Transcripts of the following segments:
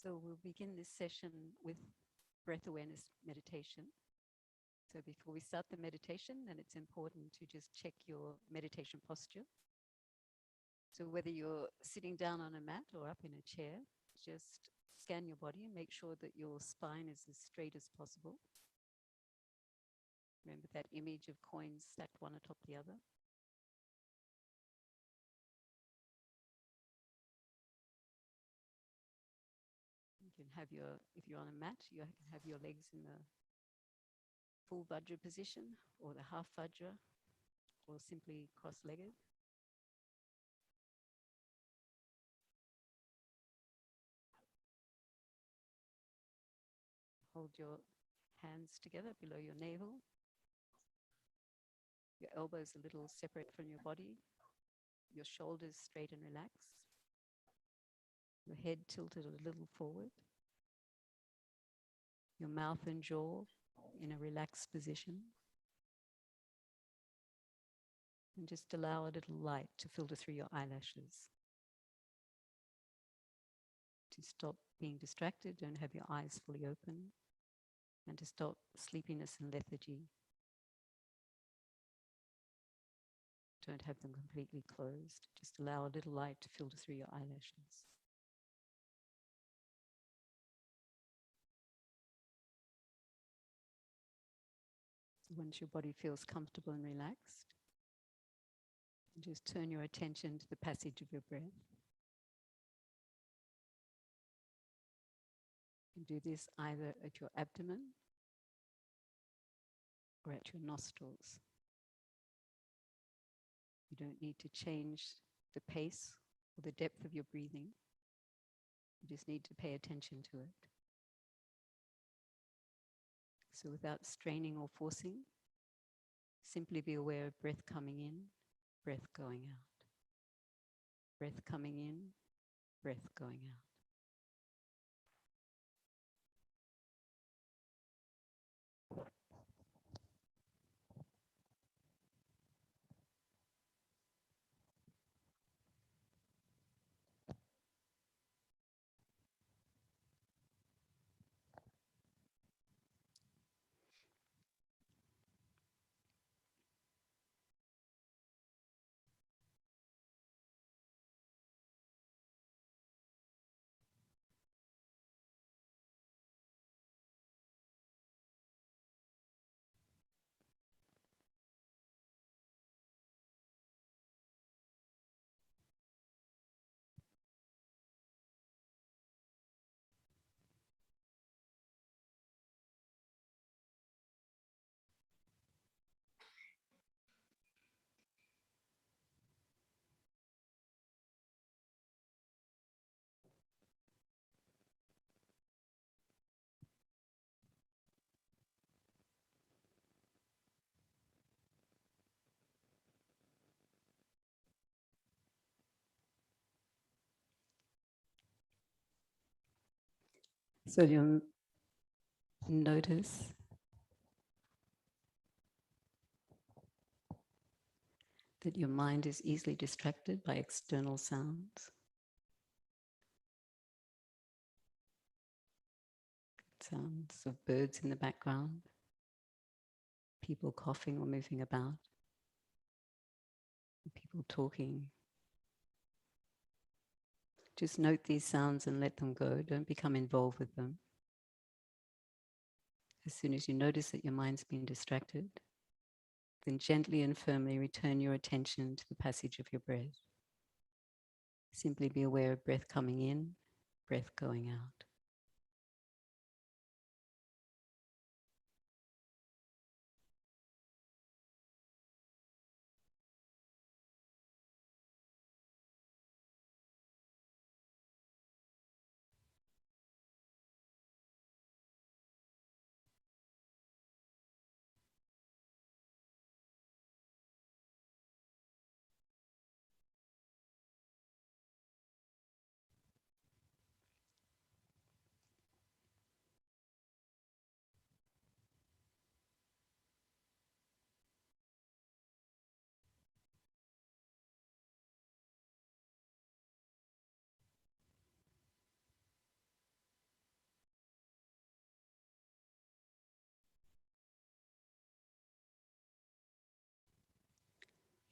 So we'll begin this session with breath awareness meditation. So before we start the meditation, then it's important to just check your meditation posture. So whether you're sitting down on a mat or up in a chair, just scan your body and make sure that your spine is as straight as possible. Remember that image of coins stacked one atop the other. You can have if you're on a mat, you can have your legs in the full vajra position or the half vajra or simply cross-legged. Hold your hands together below your navel. Your elbows a little separate from your body. Your shoulders straight and relaxed. Your head tilted a little forward. Your mouth and jaw in a relaxed position. And just allow a little light to filter through your eyelashes. To stop being distracted, don't have your eyes fully open. And to stop sleepiness and lethargy. Don't have them completely closed. Just allow a little light to filter through your eyelashes. Once your body feels comfortable and relaxed, just turn your attention to the passage of your breath. You can do this either at your abdomen or at your nostrils. You don't need to change the pace or the depth of your breathing. You just need to pay attention to it. So without straining or forcing, simply be aware of breath coming in, breath going out. Breath coming in, breath going out. So you'll notice that your mind is easily distracted by external sounds. Sounds of birds in the background, people coughing or moving about, people talking. Just note these sounds and let them go. Don't become involved with them. As soon as you notice that your mind's been distracted, then gently and firmly return your attention to the passage of your breath. Simply be aware of breath coming in, breath going out.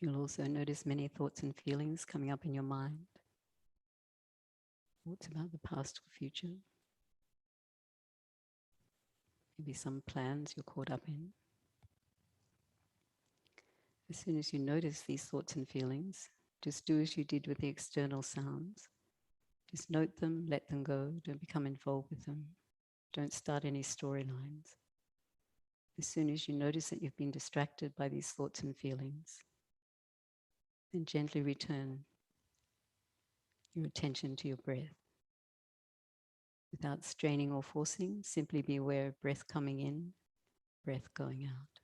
You'll also notice many thoughts and feelings coming up in your mind. Thoughts about the past or future. Maybe some plans you're caught up in. As soon as you notice these thoughts and feelings, just do as you did with the external sounds. Just note them, let them go, don't become involved with them. Don't start any storylines. As soon as you notice that you've been distracted by these thoughts and feelings, then gently return your attention to your breath. Without straining or forcing, simply be aware of breath coming in, breath going out.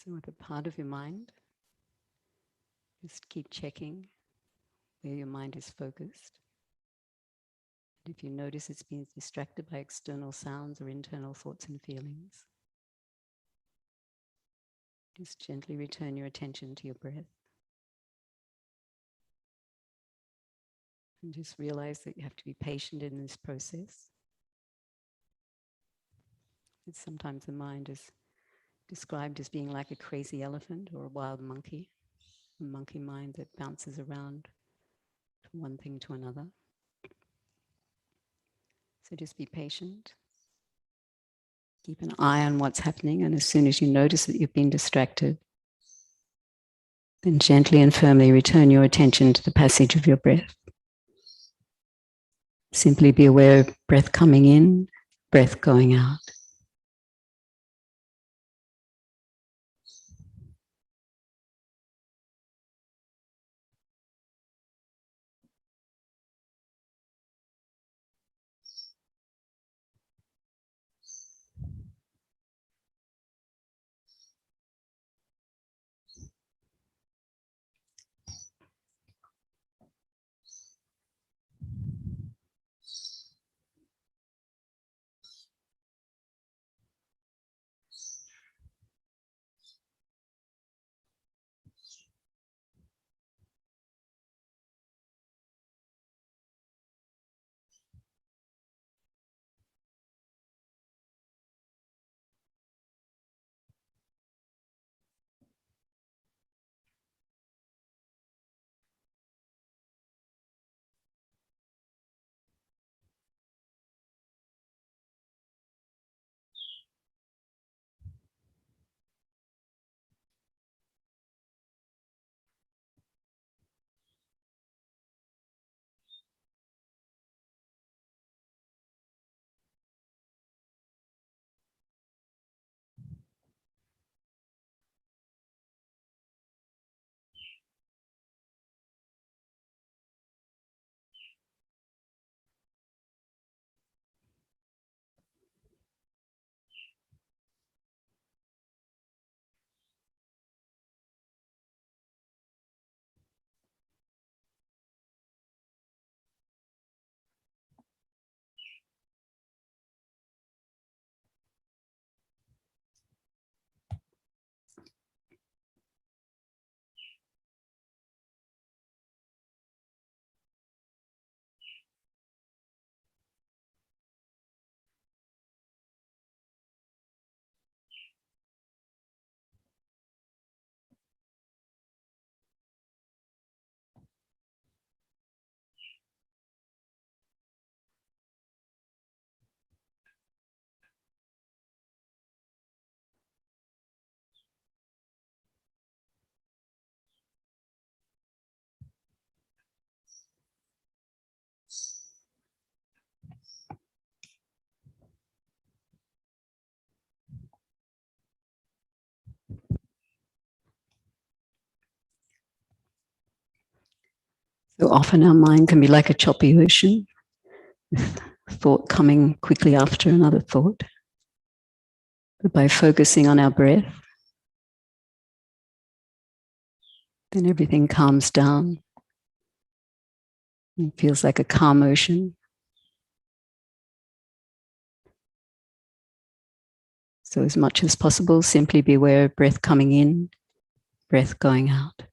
So with a part of your mind, just keep checking where your mind is focused. And if you notice it's being distracted by external sounds or internal thoughts and feelings, just gently return your attention to your breath. And just realize that you have to be patient in this process. It's sometimes the mind is described as being like a crazy elephant or a wild monkey, a monkey mind that bounces around from one thing to another. So just be patient. Keep an eye on what's happening, and as soon as you notice that you've been distracted, then gently and firmly return your attention to the passage of your breath. Simply be aware of breath coming in, breath going out. So often our mind can be like a choppy ocean, with thought coming quickly after another thought. But by focusing on our breath, then everything calms down. It feels like a calm ocean. So as much as possible, simply be aware of breath coming in, breath going out.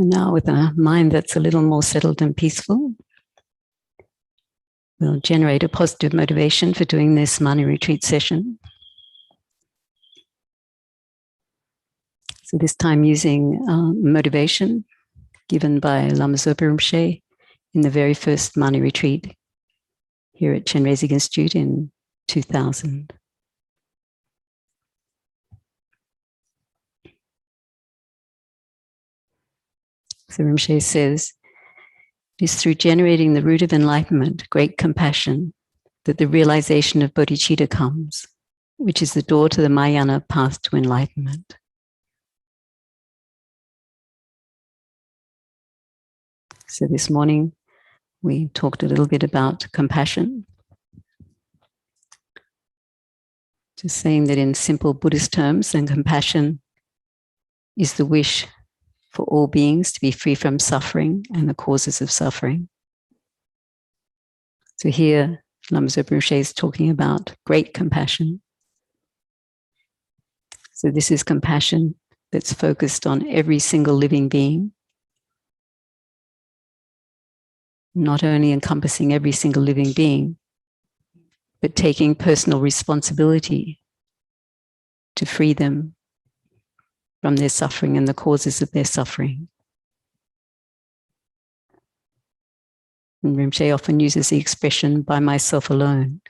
So now with a mind that's a little more settled and peaceful, we'll generate a positive motivation for doing this Mani retreat session. So this time using motivation given by Lama Zopa Rinpoche in the very first Mani retreat here at Chenrezig Institute in 2000. So Rinpoche says, it is through generating the root of enlightenment, great compassion, that the realization of bodhicitta comes, which is the door to the Mahayana path to enlightenment. So this morning, we talked a little bit about compassion. Just saying that in simple Buddhist terms, then compassion is the wish for all beings to be free from suffering and the causes of suffering. So here, Lama Zopa Rinpoche is talking about great compassion. So this is compassion that's focused on every single living being, not only encompassing every single living being, but taking personal responsibility to free them from their suffering and the causes of their suffering. And Rinpoche often uses the expression, by myself alone.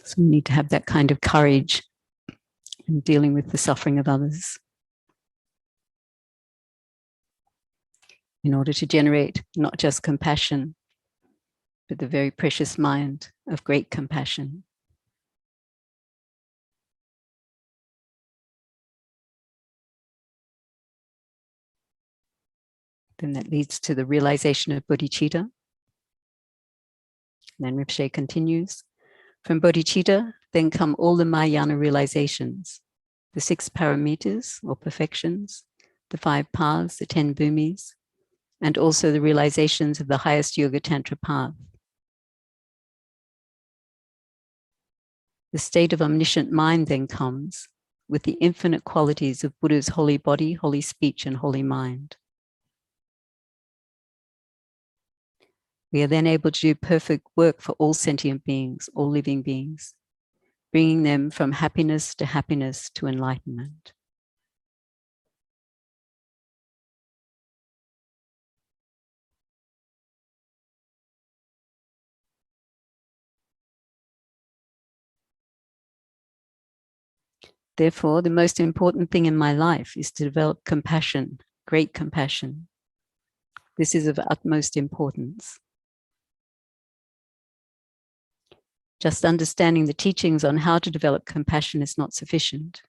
So we need to have that kind of courage in dealing with the suffering of others in order to generate not just compassion, but the very precious mind of great compassion. Then that leads to the realization of bodhicitta. And then Rinpoche continues, from bodhicitta, then come all the Mahayana realizations, the 6 paramitas or perfections, the 5 paths, the 10 bhumis, and also the realizations of the highest Yoga Tantra path. The state of omniscient mind then comes with the infinite qualities of Buddha's holy body, holy speech, and holy mind. We are then able to do perfect work for all sentient beings, all living beings, bringing them from happiness to enlightenment. Therefore, the most important thing in my life is to develop compassion, great compassion. This is of utmost importance. Just understanding the teachings on how to develop compassion is not sufficient.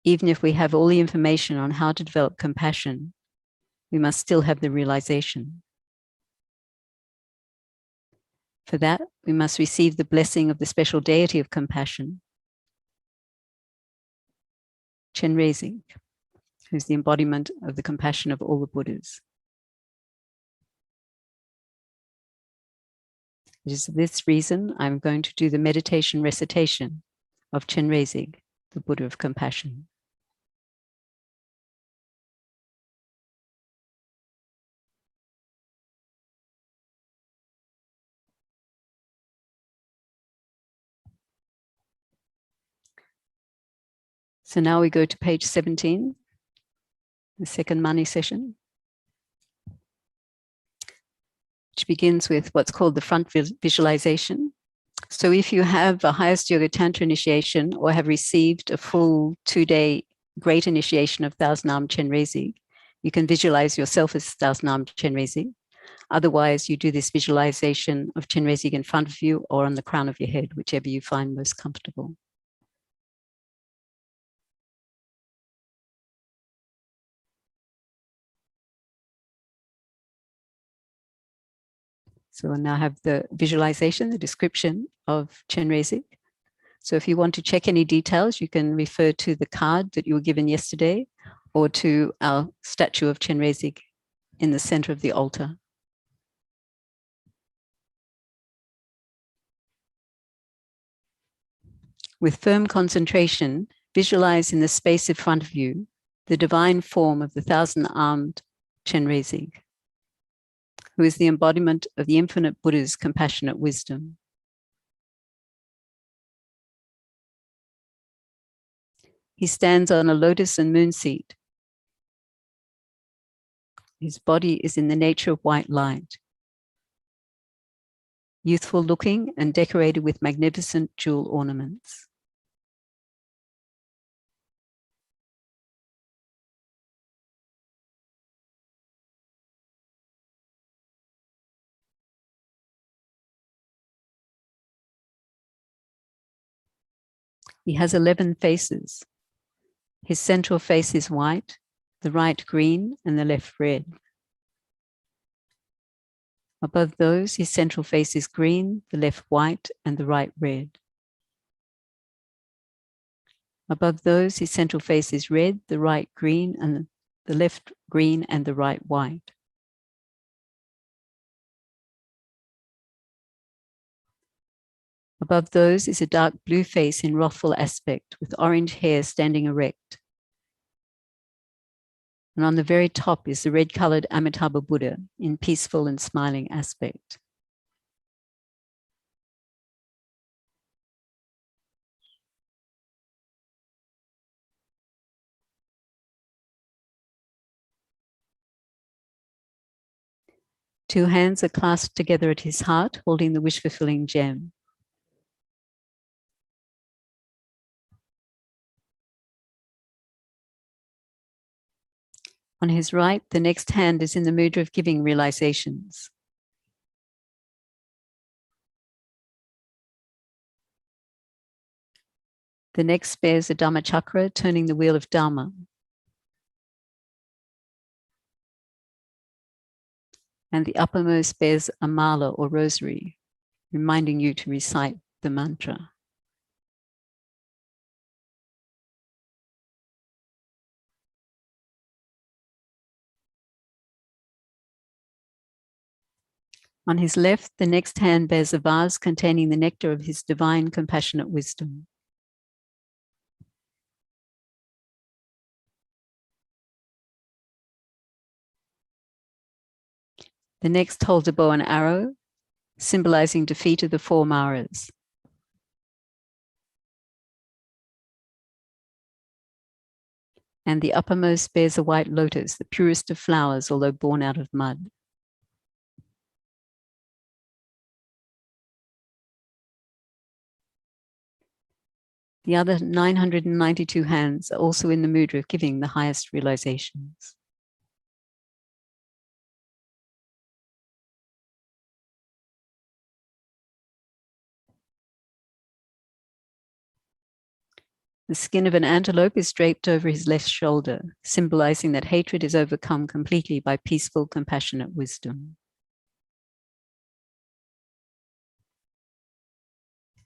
Even if we have all the information on how to develop compassion, we must still have the realization. For that, we must receive the blessing of the special deity of compassion, Chenrezig, who's the embodiment of the compassion of all the Buddhas. It is for this reason I'm going to do the meditation recitation of Chenrezig, the Buddha of compassion. So now we go to page 17, the second Mani session, which begins with what's called the front visualization. So if you have a highest Yoga Tantra initiation or have received a full 2-day great initiation of Thousand Armed Chenrezig, you can visualize yourself as Thousand Armed Chenrezig. Otherwise, you do this visualization of Chenrezig in front of you or on the crown of your head, whichever you find most comfortable. So we'll now have the visualization, the description of Chenrezig. So if you want to check any details, you can refer to the card that you were given yesterday or to our statue of Chenrezig in the center of the altar. With firm concentration, visualize in the space in front of you the divine form of the thousand-armed Chenrezig, who is the embodiment of the infinite Buddha's compassionate wisdom. He stands on a lotus and moon seat. His body is in the nature of white light, youthful looking and decorated with magnificent jewel ornaments. He has 11 faces. His central face is white, the right green, and the left red. Above those, his central face is green, the left white, and the right red. Above those, his central face is red, the right green, and the left green, and the right white. Above those is a dark blue face in wrathful aspect, with orange hair standing erect. And on the very top is the red-colored Amitabha Buddha in peaceful and smiling aspect. Two hands are clasped together at his heart, holding the wish-fulfilling gem. On his right, the next hand is in the mudra of giving realizations. The next bears a Dhamma chakra, turning the wheel of Dharma. And the uppermost bears a mala or rosary, reminding you to recite the mantra. On his left, the next hand bears a vase containing the nectar of his divine compassionate wisdom. The next holds a bow and arrow, symbolizing defeat of the four maras. And the uppermost bears a white lotus, the purest of flowers, although born out of mud. The other 992 hands are also in the mudra of giving the highest realizations. The skin of an antelope is draped over his left shoulder, symbolizing that hatred is overcome completely by peaceful, compassionate wisdom.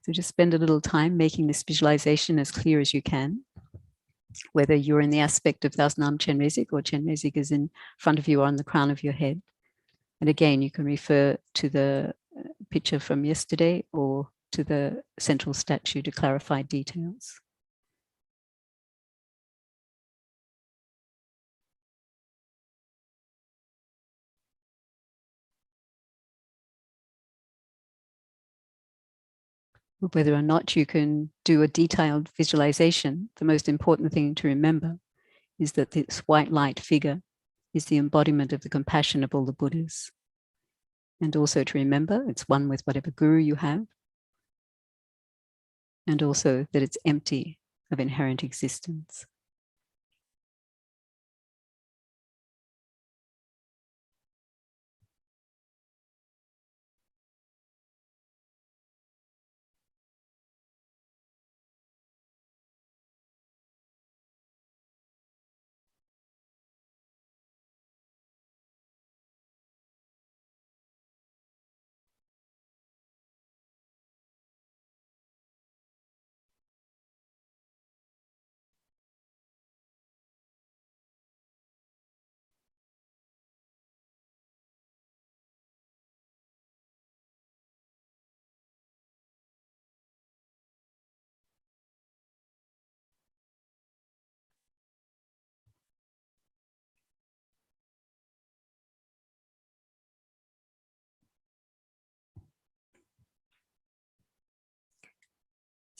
So just spend a little time making this visualization as clear as you can, whether you're in the aspect of Thousand-Armed Chenrezig or Chenrezig is in front of you or on the crown of your head. And again, you can refer to the picture from yesterday or to the central statue to clarify details. Whether or not you can do a detailed visualization, the most important thing to remember is that this white light figure is the embodiment of the compassion of all the Buddhas. And also to remember it's one with whatever guru you have. And also that it's empty of inherent existence.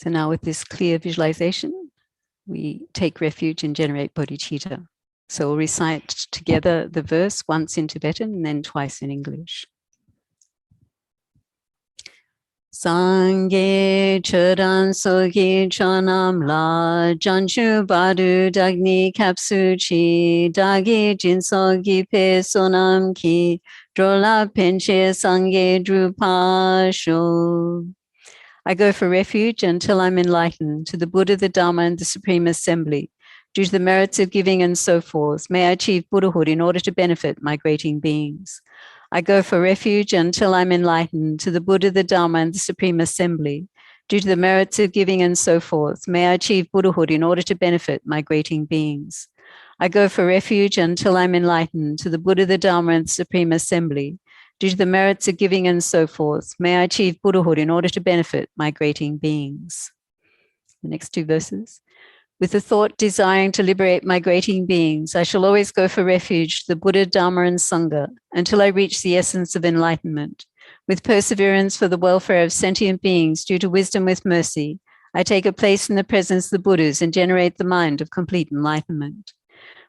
So now with this clear visualization, we take refuge and generate bodhicitta. So we'll recite together the verse once in Tibetan and then twice in English. Sangye chodan sogi chonam la janchu badu dagni kapsu chi dagi jinsogi pe sonam ki drola penche sangye drupasho. I go for refuge until I'm enlightened to the Buddha, the Dharma, and the Supreme Assembly. Due to the merits of giving and so forth, may I achieve Buddhahood in order to benefit migrating beings. I go for refuge until I'm enlightened to the Buddha, the Dharma, and the Supreme Assembly. Due to the merits of giving and so forth, may I achieve Buddhahood in order to benefit migrating beings. I go for refuge until I'm enlightened to the Buddha, the Dharma, and the Supreme Assembly. Due to the merits of giving and so forth, may I achieve Buddhahood in order to benefit migrating beings. The next two verses. With the thought desiring to liberate migrating beings, I shall always go for refuge to the Buddha, Dharma, and Sangha until I reach the essence of enlightenment. With perseverance for the welfare of sentient beings due to wisdom with mercy, I take a place in the presence of the Buddhas and generate the mind of complete enlightenment.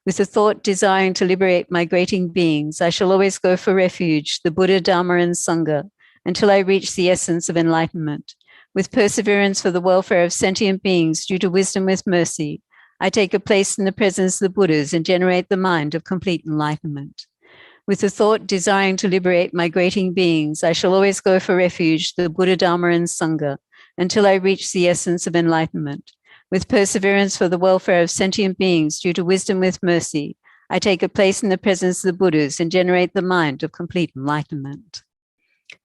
With the thought desiring to liberate migrating beings, I shall always go for refuge to the Buddha, Dharma, and Sangha until I reach the essence of enlightenment. With perseverance for the welfare of sentient beings due to wisdom with mercy, I take a place in the presence of the Buddhas and generate the mind of complete enlightenment. With the thought desiring to liberate migrating beings, I shall always go for refuge to the Buddha, Dharma, and Sangha until I reach the essence of enlightenment. With perseverance for the welfare of sentient beings due to wisdom with mercy, I take a place in the presence of the Buddhas and generate the mind of complete enlightenment.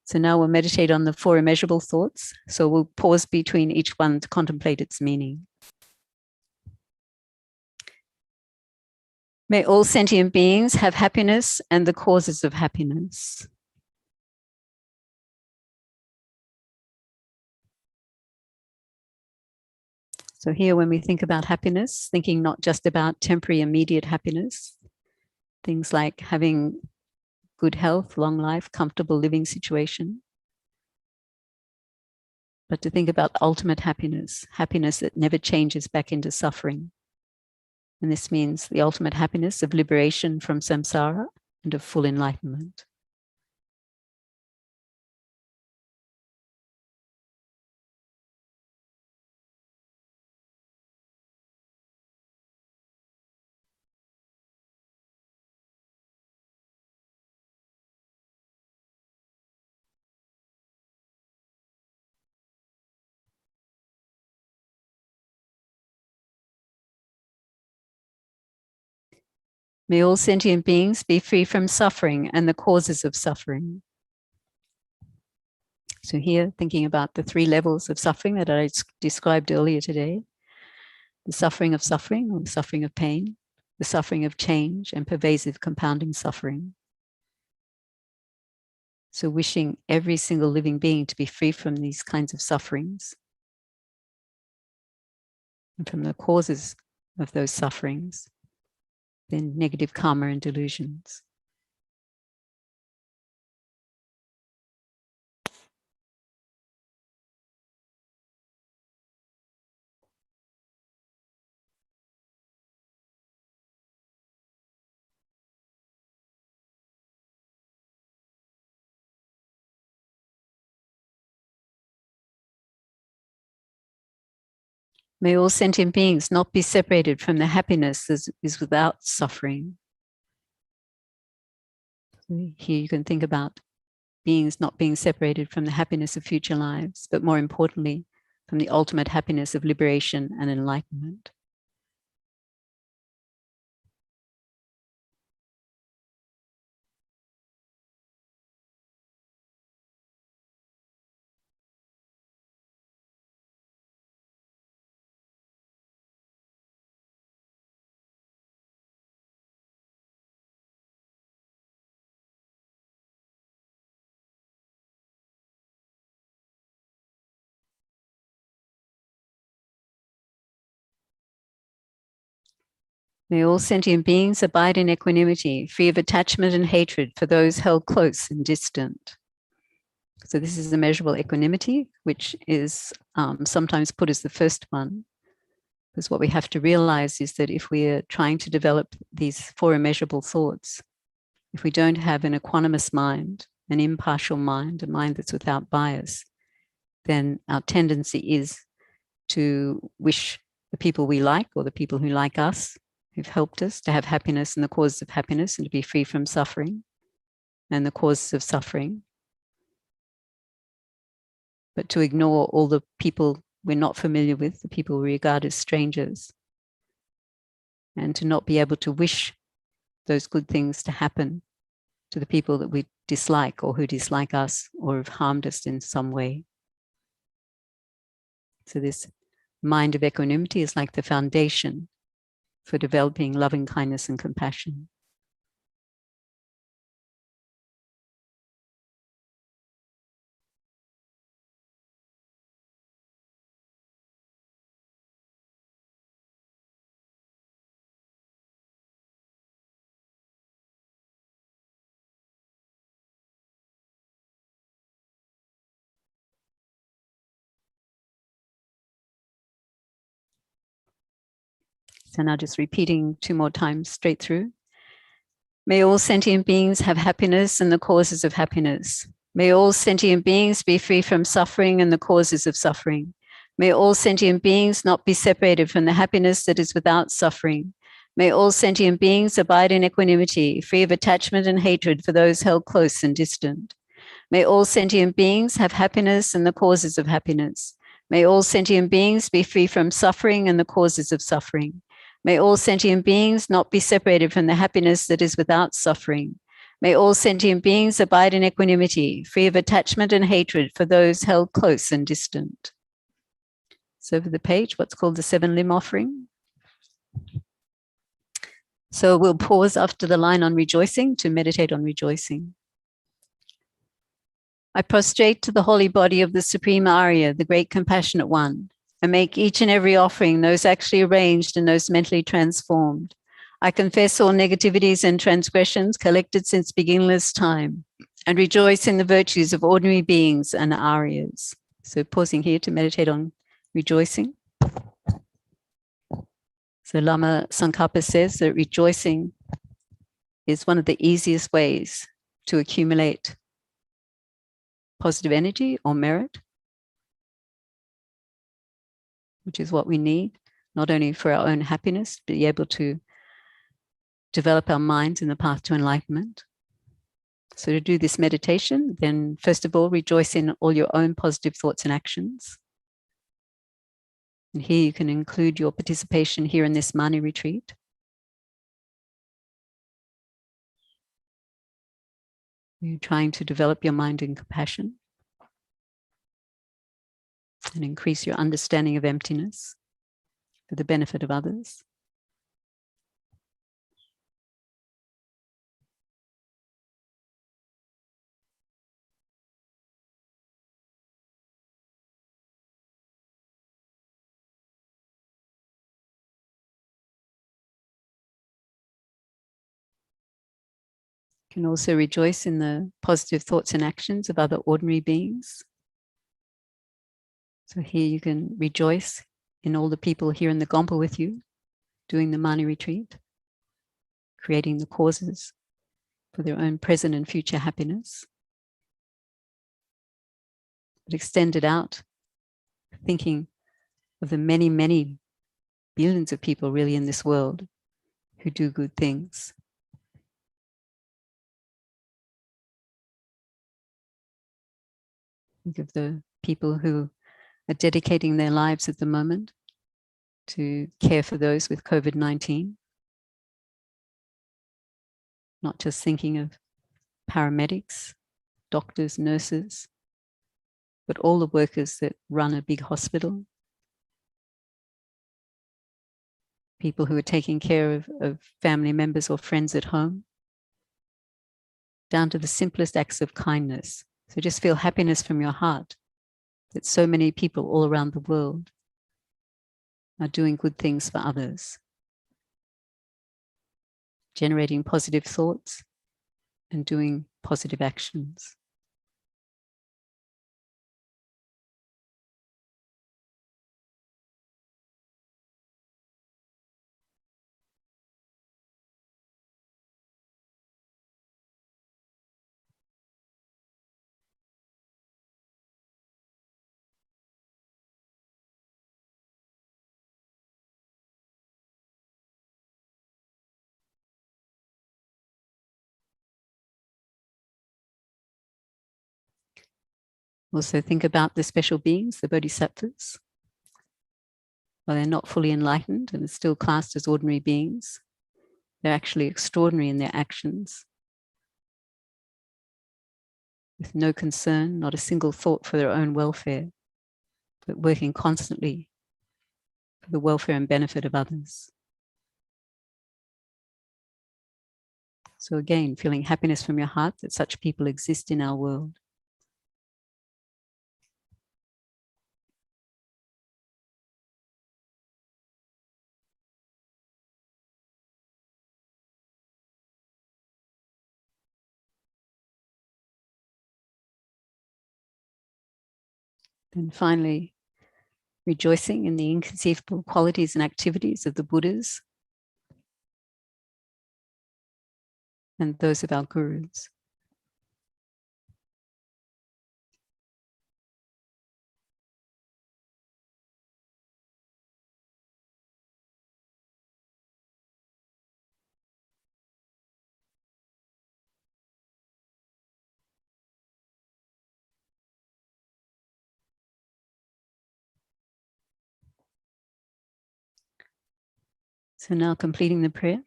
So now we'll meditate on the four immeasurable thoughts. So we'll pause between each one to contemplate its meaning. May all sentient beings have happiness and the causes of happiness. So here, when we think about happiness, thinking not just about temporary immediate happiness, things like having good health, long life, comfortable living situation, but to think about ultimate happiness, happiness that never changes back into suffering. And this means the ultimate happiness of liberation from samsara and of full enlightenment. May all sentient beings be free from suffering and the causes of suffering. So here, thinking about the three levels of suffering that I described earlier today, the suffering of suffering, or the suffering of pain, the suffering of change, and pervasive compounding suffering. So wishing every single living being to be free from these kinds of sufferings and from the causes of those sufferings, then negative karma and delusions. May all sentient beings not be separated from the happiness that is without suffering. Here you can think about beings not being separated from the happiness of future lives, but more importantly, from the ultimate happiness of liberation and enlightenment. May all sentient beings abide in equanimity, free of attachment and hatred for those held close and distant. So this is the measurable equanimity, which is sometimes put as the first one. Because what we have to realize is that if we are trying to develop these four immeasurable thoughts, if we don't have an equanimous mind, an impartial mind, a mind that's without bias, then our tendency is to wish the people we like or the people who like us, who've helped us, to have happiness and the causes of happiness and to be free from suffering and the causes of suffering. But to ignore all the people we're not familiar with, the people we regard as strangers, and to not be able to wish those good things to happen to the people that we dislike or who dislike us or have harmed us in some way. So this mind of equanimity is like the foundation for developing loving kindness and compassion. So now just repeating 2 more times straight through. May all sentient beings have happiness and the causes of happiness. May all sentient beings be free from suffering and the causes of suffering. May all sentient beings not be separated from the happiness that is without suffering. May all sentient beings abide in equanimity, free of attachment and hatred for those held close and distant. May all sentient beings have happiness and the causes of happiness. May all sentient beings be free from suffering and the causes of suffering. May all sentient beings not be separated from the happiness that is without suffering. May all sentient beings abide in equanimity, free of attachment and hatred for those held close and distant. So over the page, what's called the 7 limb offering. So we'll pause after the line on rejoicing to meditate on rejoicing. I prostrate to the holy body of the Supreme Arya, the great compassionate one. I make each and every offering, those actually arranged and those mentally transformed. I confess all negativities and transgressions collected since beginningless time and rejoice in the virtues of ordinary beings and Aryas. So pausing here to meditate on rejoicing. So Lama Tsongkhapa says that rejoicing is one of the easiest ways to accumulate positive energy or merit, which is what we need, not only for our own happiness, but be able to develop our minds in the path to enlightenment. So to do this meditation, then first of all, rejoice in all your own positive thoughts and actions. And here you can include your participation here in this Mani retreat. You're trying to develop your mind in compassion and increase your understanding of emptiness for the benefit of others. You can also rejoice in the positive thoughts and actions of other ordinary beings. So here you can rejoice in all the people here in the Gompa with you, doing the Mani retreat, creating the causes for their own present and future happiness. But extend it out, thinking of the many, many billions of people really in this world who do good things. Think of the people who are dedicating their lives at the moment to care for those with COVID-19. Not just thinking of paramedics, doctors, nurses, but all the workers that run a big hospital, people who are taking care of family members or friends at home, down to the simplest acts of kindness. So just feel happiness from your heart that so many people all around the world are doing good things for others, generating positive thoughts and doing positive actions. Also think about the special beings, the bodhisattvas. While they're not fully enlightened and are still classed as ordinary beings, they're actually extraordinary in their actions, with no concern, not a single thought for their own welfare, but working constantly for the welfare and benefit of others. So again, feeling happiness from your heart that such people exist in our world. Then finally, rejoicing in the inconceivable qualities and activities of the Buddhas and those of our gurus. So now completing the prayer.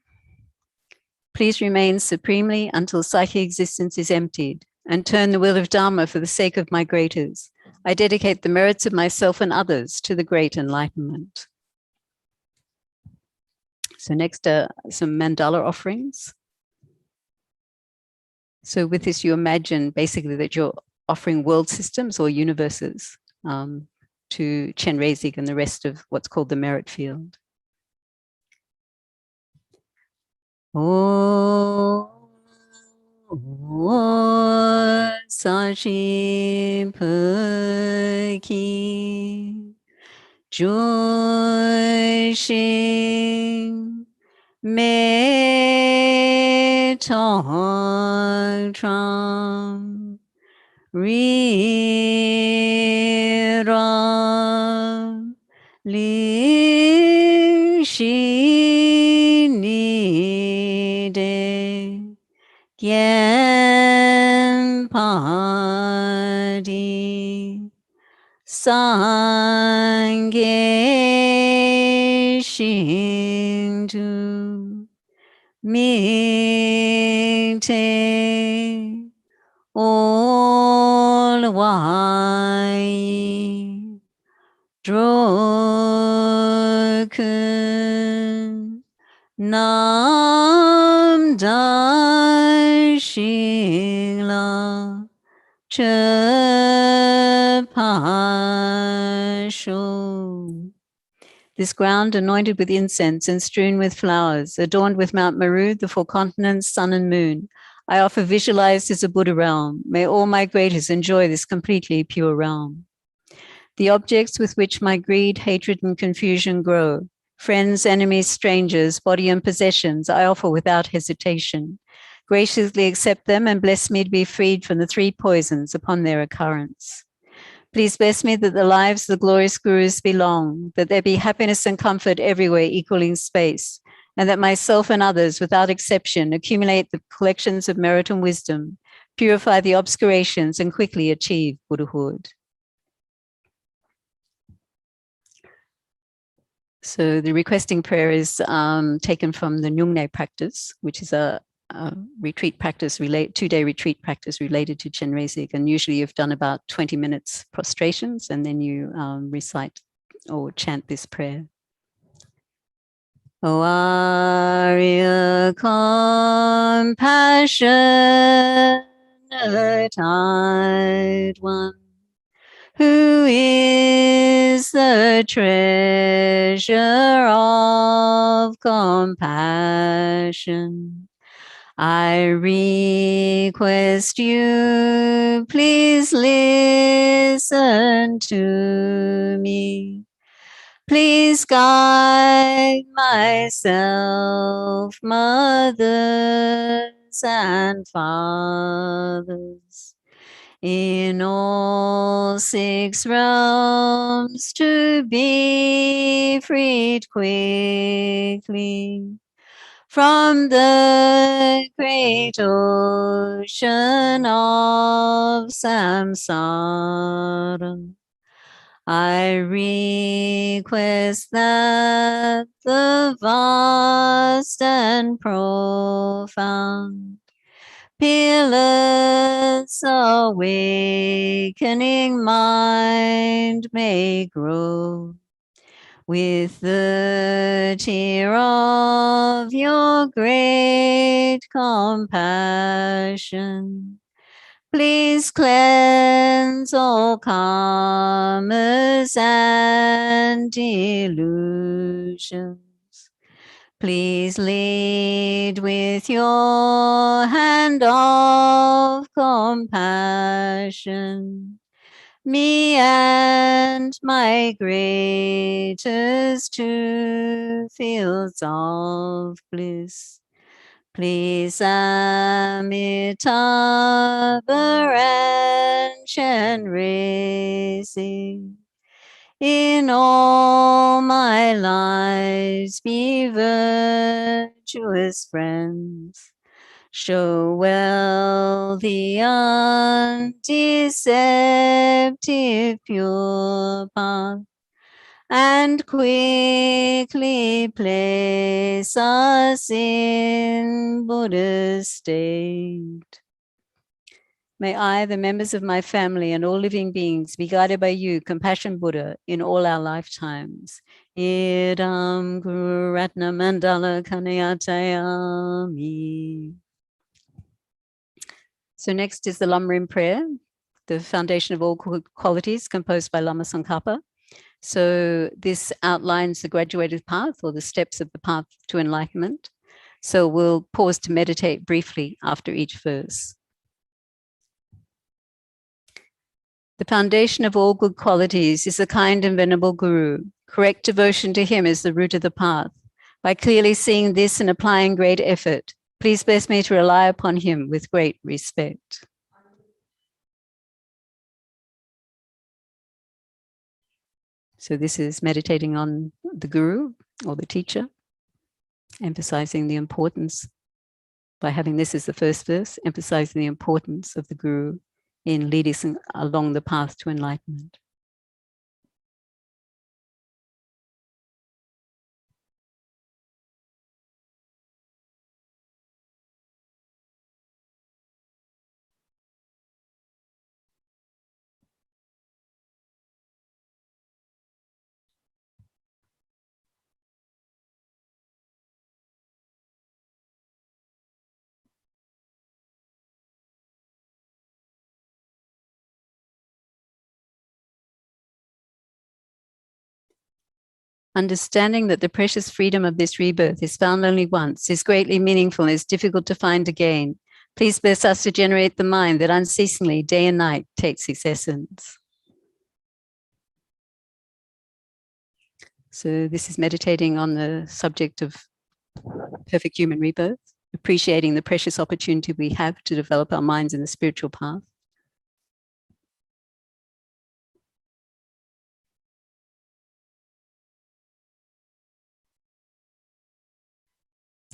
Please remain supremely until psychic existence is emptied and turn the wheel of Dharma for the sake of my greaters. I dedicate the merits of myself and others to the great enlightenment. So next are some Mandala offerings. So with this, you imagine basically that you're offering world systems or universes to Chenrezig and the rest of what's called the merit field. Sashi Paki Joshing Me Tong Tram Ri Ram Li Shi Ni De Gyan Padi Sangye Shindu Mite All Wai Drokun Nam Dai Shila Chepasho. This ground anointed with incense and strewn with flowers, adorned with Mount Meru, the four continents, sun and moon, I offer visualized as a Buddha realm. May all my greaters enjoy this completely pure realm. The objects with which my greed, hatred, and confusion grow, friends, enemies, strangers, body and possessions, I offer without hesitation. Graciously accept them and bless me to be freed from the three poisons upon their occurrence. Please bless me that the lives of the glorious gurus be long, that there be happiness and comfort everywhere equaling space, and that myself and others, without exception, accumulate the collections of merit and wisdom, purify the obscurations, and quickly achieve Buddhahood. So the requesting prayer is taken from the Nyungne practice, which is a retreat practice, two-day retreat practice related to Chenrezig. And usually you've done about 20 minutes prostrations and then you recite or chant this prayer. O Arya compassionate one, who is the treasure of compassion, I request you, please listen to me. Please guide myself, mothers and fathers, in all 6 realms to be freed quickly from the great ocean of samsara. I request that the vast and profound peerless awakening mind may grow with the tear of your great compassion. Please cleanse all karmas and delusions. Please lead with your hand of compassion me and my greatest two fields of bliss. Please Amitabha and Chenrezig, in all my lives be virtuous friends. Show well the undeceptive pure path, and quickly place us in Buddha's state. May I, the members of my family, and all living beings be guided by you, Compassion Buddha, in all our lifetimes. Idam Guru Ratna Mandala Kanayatayami. So next is the Lamrim prayer, the foundation of all qualities, composed by Lama Tsongkhapa. So this outlines the graduated path, or the steps of the path to enlightenment. So we'll pause to meditate briefly after each verse. The foundation of all good qualities is a kind and venerable Guru. Correct devotion to him is the root of the path. By clearly seeing this and applying great effort, please bless me to rely upon him with great respect. So this is meditating on the Guru or the teacher, emphasizing the importance, by having this as the first verse, emphasizing the importance of the Guru in leading us along the path to enlightenment. Understanding that the precious freedom of this rebirth is found only once is greatly meaningful and is difficult to find again. Please bless us to generate the mind that unceasingly, day and night, takes its essence. So this is meditating on the subject of perfect human rebirth, appreciating the precious opportunity we have to develop our minds in the spiritual path.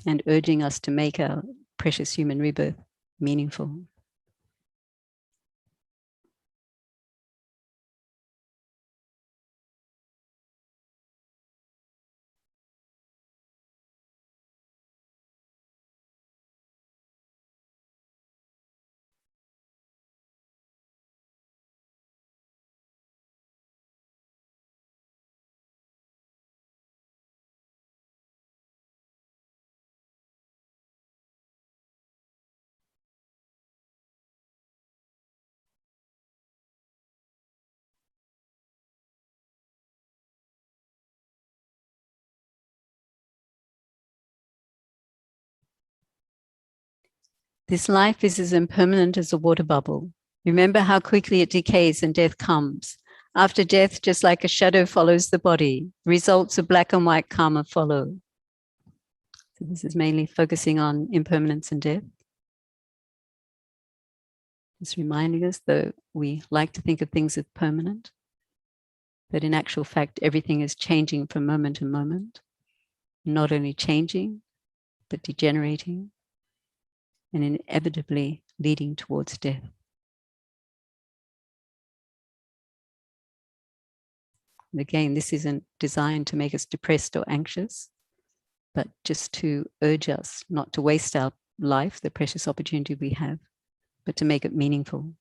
And urging us to make our precious human rebirth meaningful. This life is as impermanent as a water bubble. Remember how quickly it decays and death comes. After death, just like a shadow follows the body, the results of black and white karma follow. So this is mainly focusing on impermanence and death. It's reminding us that we like to think of things as permanent, but in actual fact, everything is changing from moment to moment. Not only changing, but degenerating and inevitably leading towards death. And again, this isn't designed to make us depressed or anxious, but just to urge us not to waste our life, the precious opportunity we have, but to make it meaningful.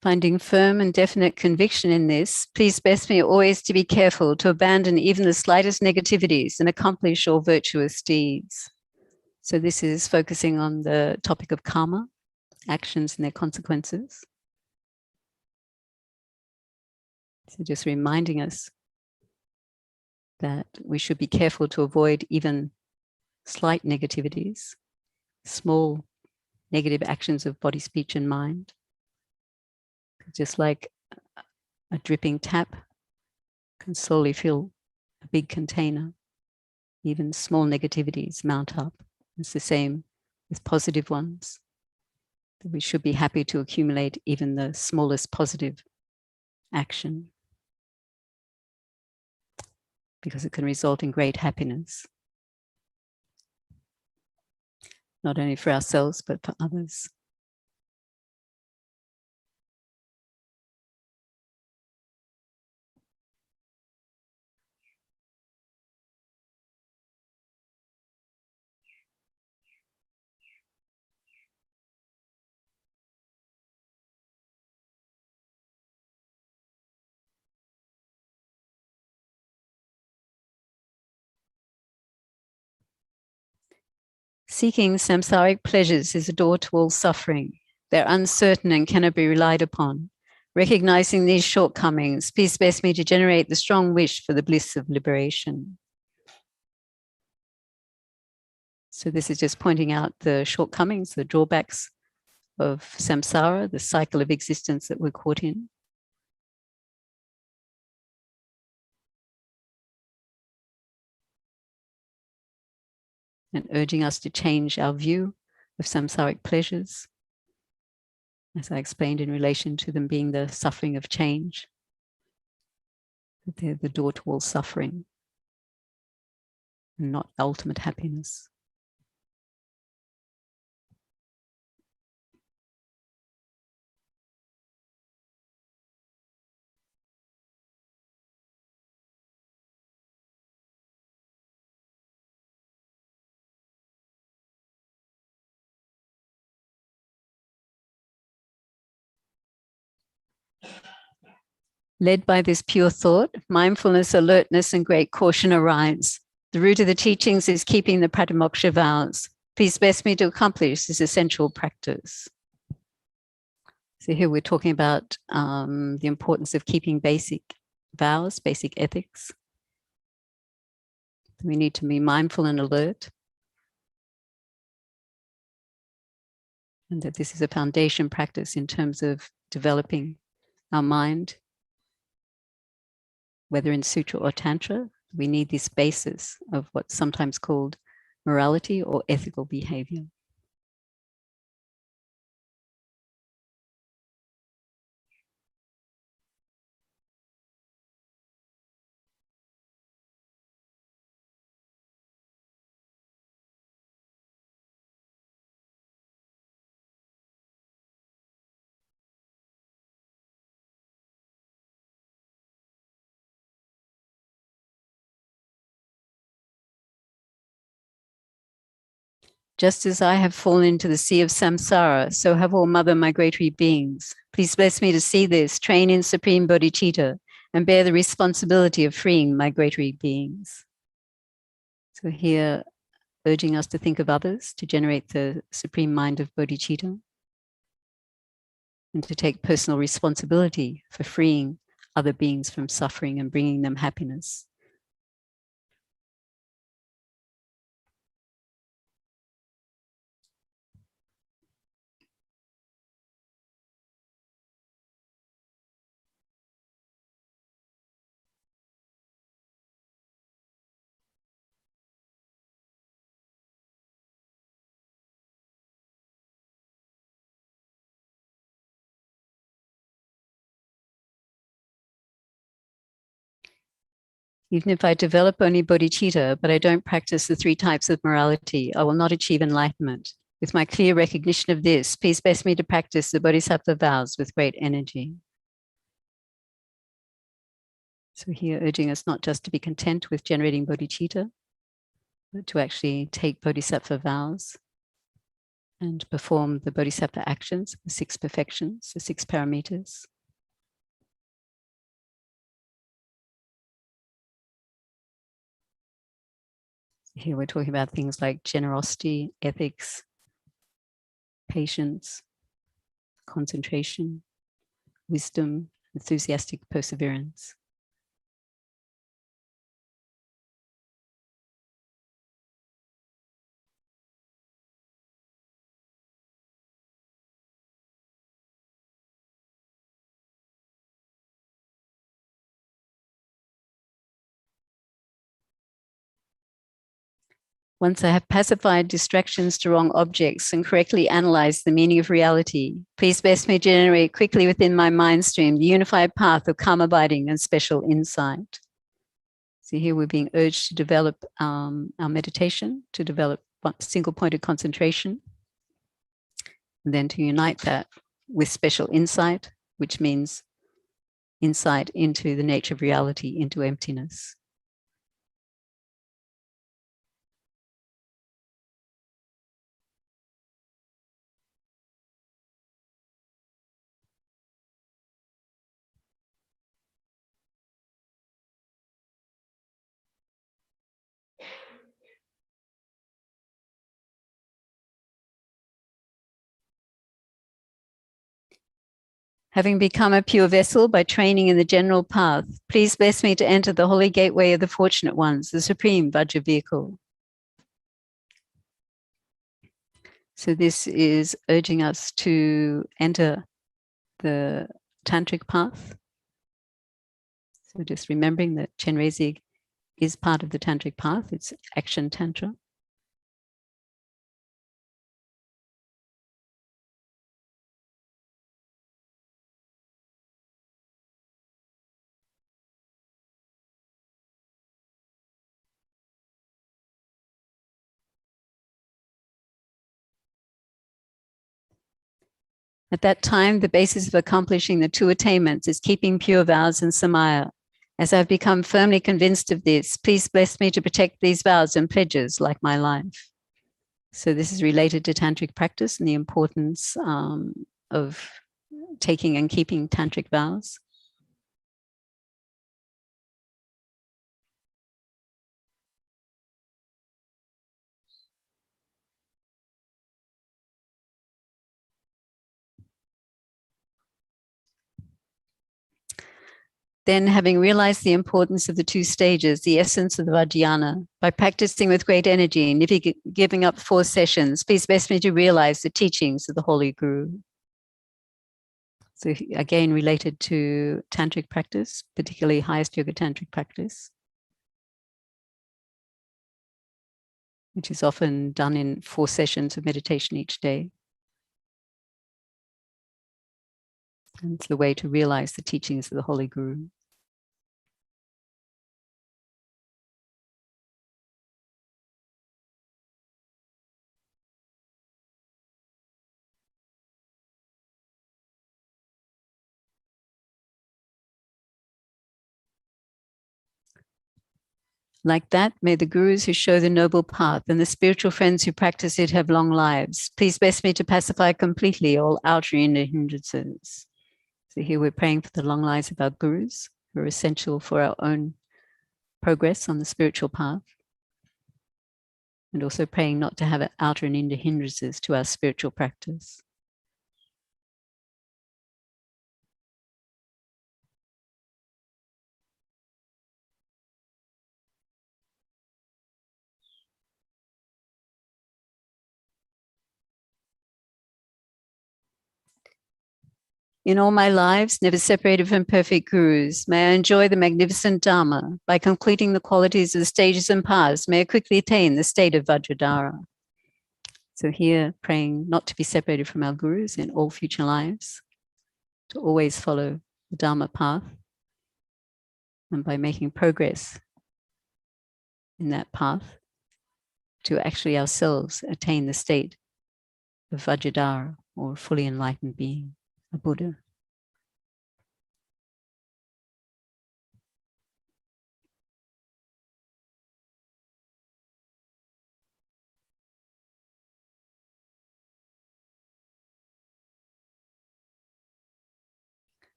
Finding firm and definite conviction in this, please bless me always to be careful to abandon even the slightest negativities and accomplish all virtuous deeds. So this is focusing on the topic of karma, actions and their consequences. So just reminding us that we should be careful to avoid even slight negativities, small negative actions of body, speech, and mind. Just like a dripping tap can slowly fill a big container, even small negativities mount up. It's the same with positive ones. We should be happy to accumulate even the smallest positive action, because it can result in great happiness, not only for ourselves, but for others. Seeking samsaric pleasures is a door to all suffering. They're uncertain and cannot be relied upon. Recognizing these shortcomings, please bless me to generate the strong wish for the bliss of liberation. So this is just pointing out the shortcomings, the drawbacks of samsara, the cycle of existence that we're caught in. And urging us to change our view of samsaric pleasures, as I explained, in relation to them being the suffering of change. That they're the door to all suffering, and not ultimate happiness. Led by this pure thought, mindfulness, alertness, and great caution arise. The root of the teachings is keeping the Pratimoksha vows. Please bless me to accomplish this essential practice. So here we're talking about the importance of keeping basic vows, basic ethics. We need to be mindful and alert. And that this is a foundation practice in terms of developing our mind. Whether in sutra or tantra, we need this basis of what's sometimes called morality or ethical behavior. Just as I have fallen into the sea of samsara, so have all mother migratory beings. Please bless me to see this, train in supreme bodhicitta, and bear the responsibility of freeing migratory beings. So here, urging us to think of others, to generate the supreme mind of bodhicitta, and to take personal responsibility for freeing other beings from suffering and bringing them happiness. Even if I develop only bodhicitta, but I don't practice the 3 types of morality, I will not achieve enlightenment. With my clear recognition of this, please bless me to practice the bodhisattva vows with great energy. So here urging us not just to be content with generating bodhicitta, but to actually take bodhisattva vows and perform the bodhisattva actions, the 6 perfections, the 6 paramitas. Here we're talking about things like generosity, ethics, patience, concentration, wisdom, enthusiastic perseverance. Once I have pacified distractions to wrong objects and correctly analyzed the meaning of reality, please bless me generate quickly within my mind stream the unified path of calm abiding and special insight. So here we're being urged to develop our meditation, to develop single-pointed concentration, and then to unite that with special insight, which means insight into the nature of reality, into emptiness. Having become a pure vessel by training in the general path, please bless me to enter the holy gateway of the fortunate ones, the supreme Vajra vehicle. So this is urging us to enter the tantric path. So just remembering that Chenrezig is part of the tantric path, it's action tantra. At that time, the basis of accomplishing the 2 attainments is keeping pure vows and samaya. As I've become firmly convinced of this, please bless me to protect these vows and pledges like my life. So this is related to tantric practice and the importance of taking and keeping tantric vows. Then, having realized the importance of the 2 stages, the essence of the Vajrayana, by practicing with great energy and giving up 4 sessions, please bless me to realize the teachings of the Holy Guru. So again, related to tantric practice, particularly highest yoga tantric practice, which is often done in 4 sessions of meditation each day. And it's the way to realize the teachings of the Holy Guru. Like that, may the gurus who show the noble path and the spiritual friends who practice it have long lives. Please bless me to pacify completely all outer and inner hindrances. So here we're praying for the long lives of our gurus, who are essential for our own progress on the spiritual path. And also praying not to have outer and inner hindrances to our spiritual practice. In all my lives, never separated from perfect gurus, may I enjoy the magnificent Dharma. By completing the qualities of the stages and paths, may I quickly attain the state of Vajradhara. So here, praying not to be separated from our gurus in all future lives, to always follow the Dharma path. And by making progress in that path to actually ourselves attain the state of Vajradhara, or fully enlightened being, a Buddha.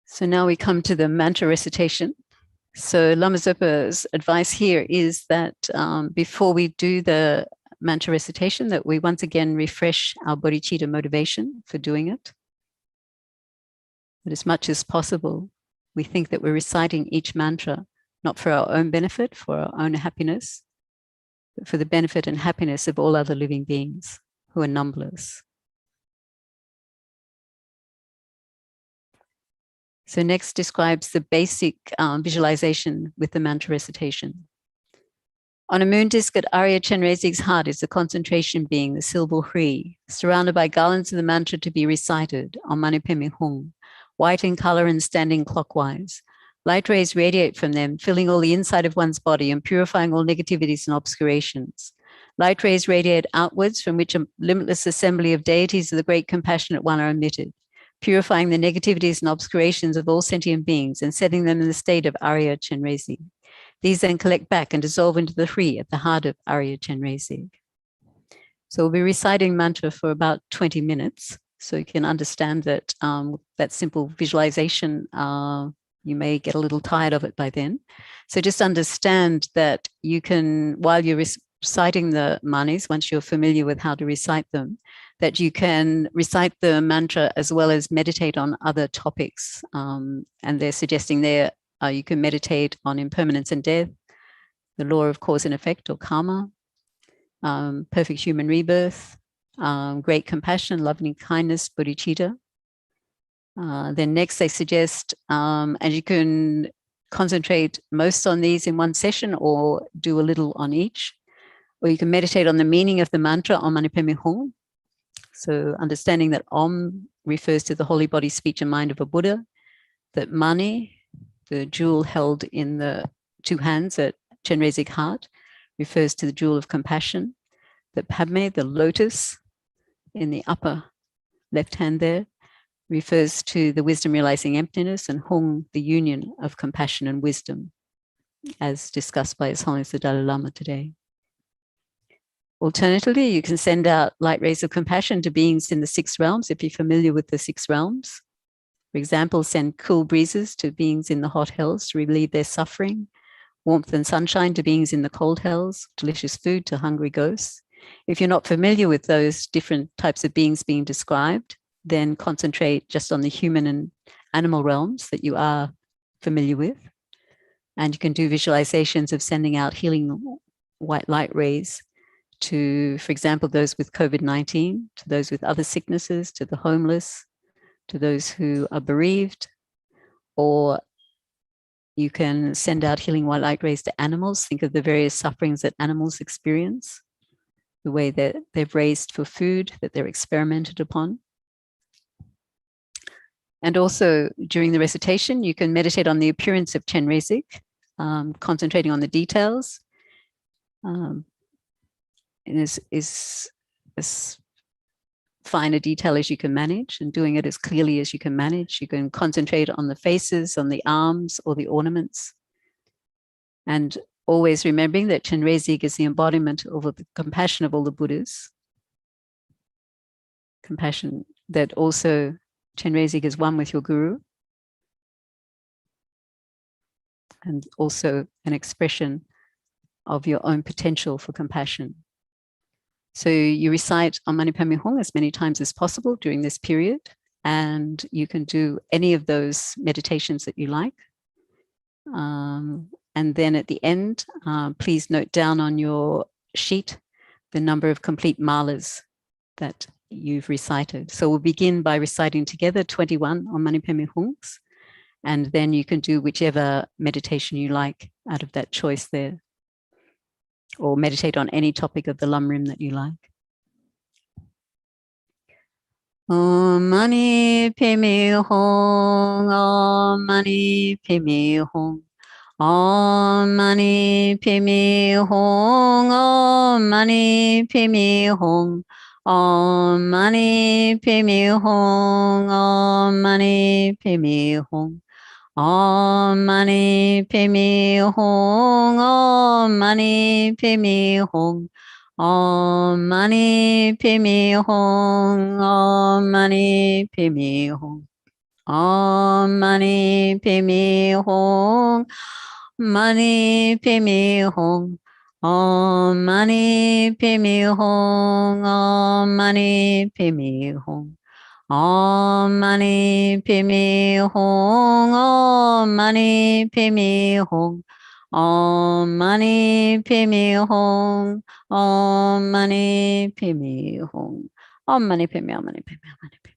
So now we come to the Manta Recitation. So Lama Zopa's advice here is that before we do the Manta Recitation, that we once again refresh our bodhicitta motivation for doing it. That as much as possible, we think that we're reciting each mantra not for our own benefit, for our own happiness, but for the benefit and happiness of all other living beings who are numberless. So next describes the basic visualization with the mantra recitation. On a moon disk at Arya Chenrezig's heart is the concentration being, the syllable Hri, surrounded by garlands of the mantra to be recited on Mani Padme Hung, white in color and standing clockwise. Light rays radiate from them, filling all the inside of one's body and purifying all negativities and obscurations. Light rays radiate outwards, from which a limitless assembly of deities of the great compassionate one are emitted, purifying the negativities and obscurations of all sentient beings and setting them in the state of Arya Chenrezig. These then collect back and dissolve into the Hri at the heart of Arya Chenrezig. So we'll be reciting mantra for about 20 minutes. So you can understand that that simple visualization, you may get a little tired of it by then. So just understand that you can, while you're reciting the manis, once you're familiar with how to recite them, that you can recite the mantra as well as meditate on other topics. And they're suggesting there you can meditate on impermanence and death, the law of cause and effect, or karma, perfect human rebirth, great compassion, loving kindness, bodhicitta. Then next they suggest, and you can concentrate most on these in one session or do a little on each, or you can meditate on the meaning of the mantra Om Mani Padme Hum. So understanding that Om refers to the holy body, speech and mind of a Buddha, that Mani, the jewel held in the two hands at Chenrezig heart, refers to the jewel of compassion, that Padme, the lotus in the upper left hand there, refers to the wisdom realizing emptiness, and Hung, the union of compassion and wisdom, as discussed by His Holiness the Dalai Lama today. Alternatively, you can send out light rays of compassion to beings in the 6 realms, if you're familiar with the 6 realms. For example, send cool breezes to beings in the hot hells to relieve their suffering, warmth and sunshine to beings in the cold hells, delicious food to hungry ghosts. If you're not familiar with those different types of beings being described, then concentrate just on the human and animal realms that you are familiar with. And you can do visualizations of sending out healing white light rays to, for example, those with COVID-19, to those with other sicknesses, to the homeless, to those who are bereaved, or you can send out healing white light rays to animals. Think of the various sufferings that animals experience, the way that they've raised for food, that they're experimented upon. And also during the recitation, you can meditate on the appearance of Chenrezig, concentrating on the details. Is as fine a detail as you can manage, and doing it as clearly as you can manage. You can concentrate on the faces, on the arms, or the ornaments. And always remembering that Chenrezig is the embodiment of the compassion of all the Buddhas. Compassion that also Chenrezig is one with your Guru, and also an expression of your own potential for compassion. So you recite Om Mani Padme Hum as many times as possible during this period, and you can do any of those meditations that you like. And then at the end, please note down on your sheet the number of complete malas that you've recited. So we'll begin by reciting together 21 Om Mani Padme Hums, and then you can do whichever meditation you like out of that choice there, or meditate on any topic of the Lamrim that you like. Om Mani Padme Hum, Om Mani Padme Hum, Om Mani Padme Hum. Om Mani Padme Hum. Om Mani Padme Hum. Om Mani Padme Hum. Om Mani Padme Hum. Om Mani Padme Hum. Om Mani Padme Hum. Om Mani Padme Hum. Om Mani Padme Hum. Mani Padme Hum. Om Mani Padme Hum. Om Mani Padme Hum. Om Mani Padme Hum. Om Mani Padme Hum. Om Mani Padme Hum. Om Mani Padme Hum. Om Mani Padme, Om Mani Padme, Om Mani Padme.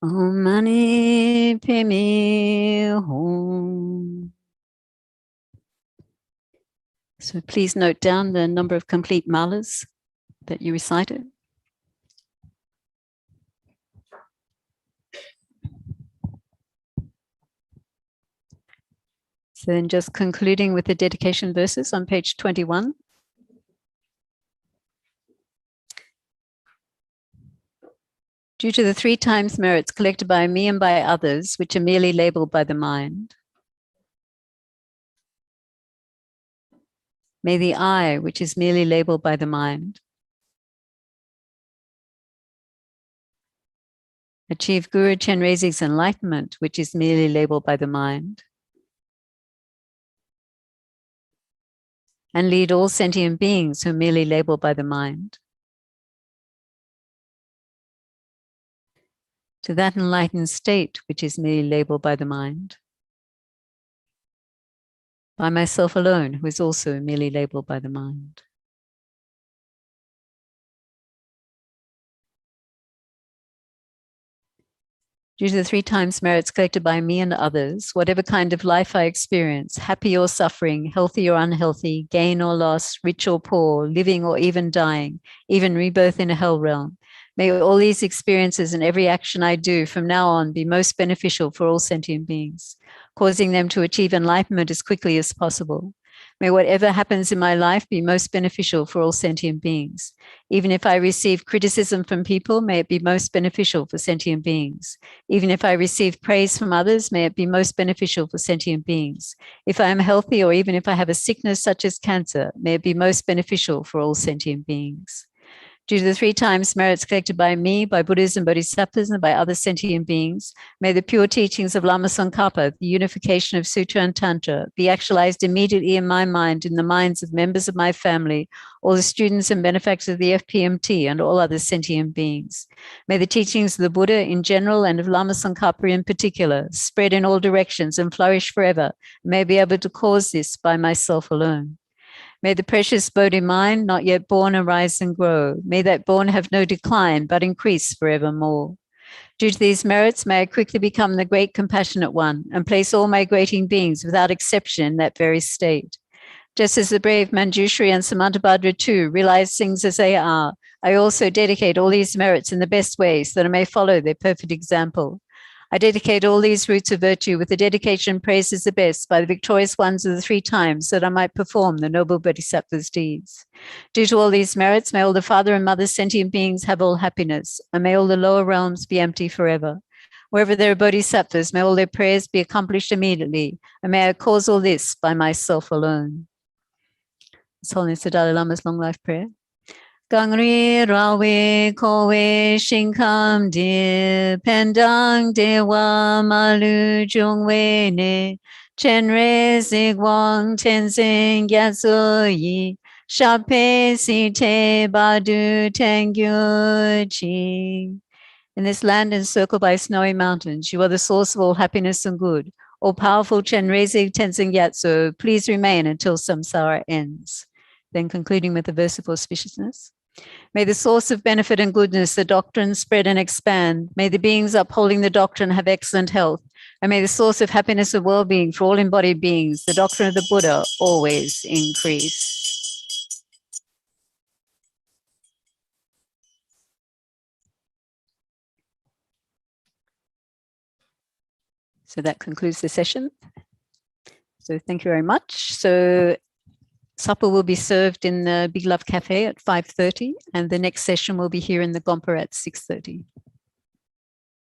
Om Mani Padme Hum. So please note down the number of complete malas that you recited. So then just concluding with the dedication verses on page 21. Due to the 3 times merits collected by me and by others, which are merely labeled by the mind, may the I, which is merely labeled by the mind, achieve Guru Chenrezig's enlightenment, which is merely labeled by the mind, and lead all sentient beings who are merely labeled by the mind to that enlightened state which is merely labeled by the mind, by myself alone, who is also merely labeled by the mind. Due to the 3 times merits collected by me and others, whatever kind of life I experience, happy or suffering, healthy or unhealthy, gain or loss, rich or poor, living or even dying, even rebirth in a hell realm, may all these experiences and every action I do from now on be most beneficial for all sentient beings, causing them to achieve enlightenment as quickly as possible. May whatever happens in my life be most beneficial for all sentient beings. Even if I receive criticism from people, may it be most beneficial for sentient beings. Even if I receive praise from others, may it be most beneficial for sentient beings. If I am healthy, or even if I have a sickness such as cancer, may it be most beneficial for all sentient beings. Due to the 3 times merits collected by me, by Buddhas and Bodhisattvas, and by other sentient beings, may the pure teachings of Lama Tsongkhapa, the unification of Sutra and Tantra, be actualized immediately in my mind, in the minds of members of my family, all the students and benefactors of the FPMT, and all other sentient beings. May the teachings of the Buddha in general and of Lama Tsongkhapa in particular spread in all directions and flourish forever. May I be able to cause this by myself alone. May the precious Bodhi mind, not yet born, arise and grow. May that born have no decline, but increase forevermore. Due to these merits, may I quickly become the great compassionate one and place all migrating beings without exception in that very state. Just as the brave Manjushri and Samantabhadra too realize things as they are, I also dedicate all these merits in the best way so that I may follow their perfect example. I dedicate all these roots of virtue with the dedication praised as the best by the victorious ones of the 3 times, so that I might perform the noble bodhisattva's deeds. Due to all these merits, may all the father and mother sentient beings have all happiness, and may all the lower realms be empty forever. Wherever there are bodhisattvas, may all their prayers be accomplished immediately, and may I cause all this by myself alone. His Holiness the Dalai Lama's long life prayer. Gangri rawe kowe shinkam de pendang dewa malu jungwe ne Chenrezig wang tenzing yatso yi shape si te badu tengyu chi. In this land encircled by snowy mountains, you are the source of all happiness and good. All powerful Chenrezig Tenzin Gyatso, please remain until samsara ends. Then concluding with the verse of auspiciousness. May the source of benefit and goodness, the doctrine, spread and expand. May the beings upholding the doctrine have excellent health. And may the source of happiness and well-being for all embodied beings, the doctrine of the Buddha, always increase. So that concludes the session. So thank you very much. So supper will be served in the Big Love Cafe at 5:30, and the next session will be here in the Gompa at 6:30.